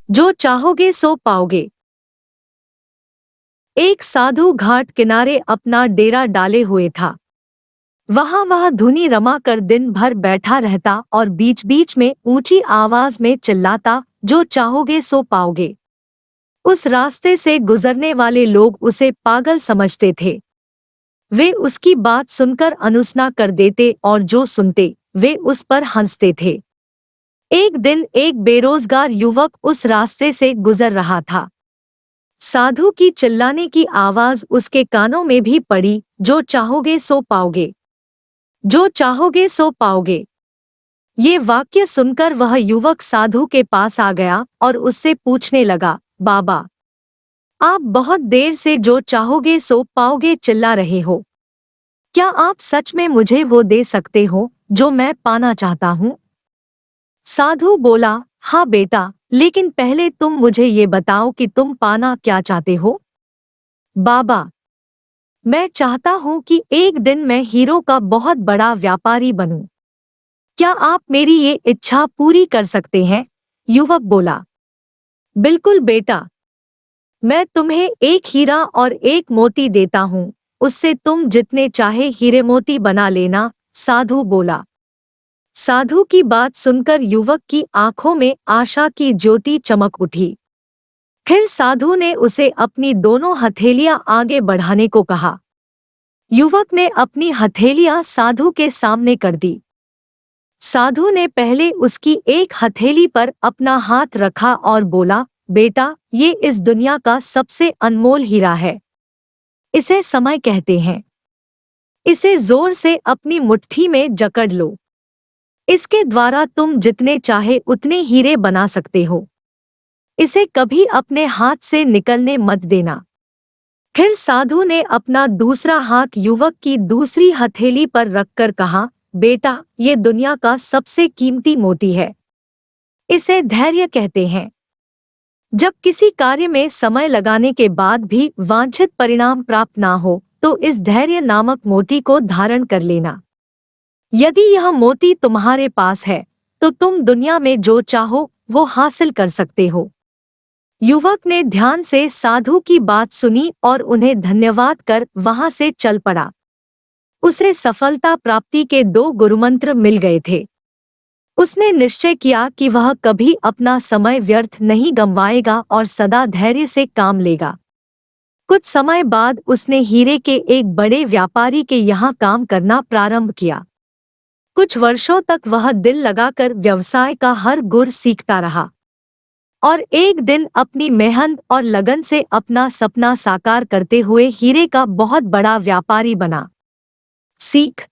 जो चाहोगे सो पाओगे। एक साधु घाट किनारे अपना डेरा डाले हुए था। वह धुनी रमा कर दिन भर बैठा रहता और बीच बीच में ऊंची आवाज में चिल्लाता, जो चाहोगे सो पाओगे। उस रास्ते से गुजरने वाले लोग उसे पागल समझते थे। वे उसकी बात सुनकर अनुसना कर देते और जो सुनते वे उस पर हंसते थे। एक दिन एक बेरोजगार युवक उस रास्ते से गुजर रहा था। साधु की चिल्लाने की आवाज उसके कानों में भी पड़ी, जो चाहोगे सो पाओगे, जो चाहोगे सो पाओगे। ये वाक्य सुनकर वह युवक साधु के पास आ गया और उससे पूछने लगा, बाबा, आप बहुत देर से जो चाहोगे सो पाओगे चिल्ला रहे हो। क्या आप सच में मुझे वो दे सकते हो जो मैं पाना चाहता हूँ? साधु बोला, हाँ बेटा, लेकिन पहले तुम मुझे ये बताओ कि तुम पाना क्या चाहते हो? बाबा, मैं चाहता हूँ कि एक दिन मैं हीरो का बहुत बड़ा व्यापारी बनूं। क्या आप मेरी ये इच्छा पूरी कर सकते हैं? युवक बोला, बिल्कुल बेटा, मैं तुम्हें एक हीरा और एक मोती देता हूँ, उससे तुम जितने चाहे हीरे मोती बना लेना। साधु बोला। साधु की बात सुनकर युवक की आंखों में आशा की ज्योति चमक उठी। फिर साधु ने उसे अपनी दोनों हथेलियां आगे बढ़ाने को कहा। युवक ने अपनी हथेलियां साधु के सामने कर दी। साधु ने पहले उसकी एक हथेली पर अपना हाथ रखा और बोला, बेटा, ये इस दुनिया का सबसे अनमोल हीरा है। इसे समय कहते हैं। इसे जोर से अपनी मुट्ठी में जकड़ लो। इसके द्वारा तुम जितने चाहे उतने हीरे बना सकते हो। इसे कभी अपने हाथ से निकलने मत देना। फिर साधु ने अपना दूसरा हाथ युवक की दूसरी हथेली पर रखकर कहा, बेटा, ये दुनिया का सबसे कीमती मोती है। इसे धैर्य कहते हैं। जब किसी कार्य में समय लगाने के बाद भी वांछित परिणाम प्राप्त ना हो, तो इस धैर्य नामक मोती को धारण कर लेना। यदि यह मोती तुम्हारे पास है, तो तुम दुनिया में जो चाहो वो हासिल कर सकते हो। युवक ने ध्यान से साधु की बात सुनी और उन्हें धन्यवाद कर वहां से चल पड़ा। उसे सफलता प्राप्ति के 2 गुरुमंत्र मिल गए थे। उसने निश्चय किया कि वह कभी अपना समय व्यर्थ नहीं गंवाएगा और सदा धैर्य से काम लेगा। कुछ समय बाद उसने हीरे के एक बड़े व्यापारी के यहाँ काम करना प्रारंभ किया। कुछ वर्षों तक वह दिल लगाकर व्यवसाय का हर गुर सीखता रहा और एक दिन अपनी मेहनत और लगन से अपना सपना साकार करते हुए हीरे का बहुत बड़ा व्यापारी बना। सीख: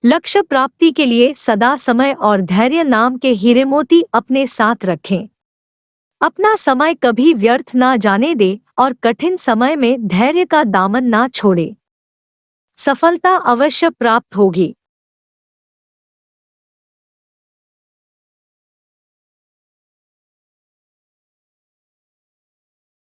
लक्ष्य प्राप्ति के लिए सदा समय और धैर्य नाम के हीरे मोती अपने साथ रखें। अपना समय कभी व्यर्थ ना जाने दे और कठिन समय में धैर्य का दामन ना छोड़े। सफलता अवश्य प्राप्त होगी।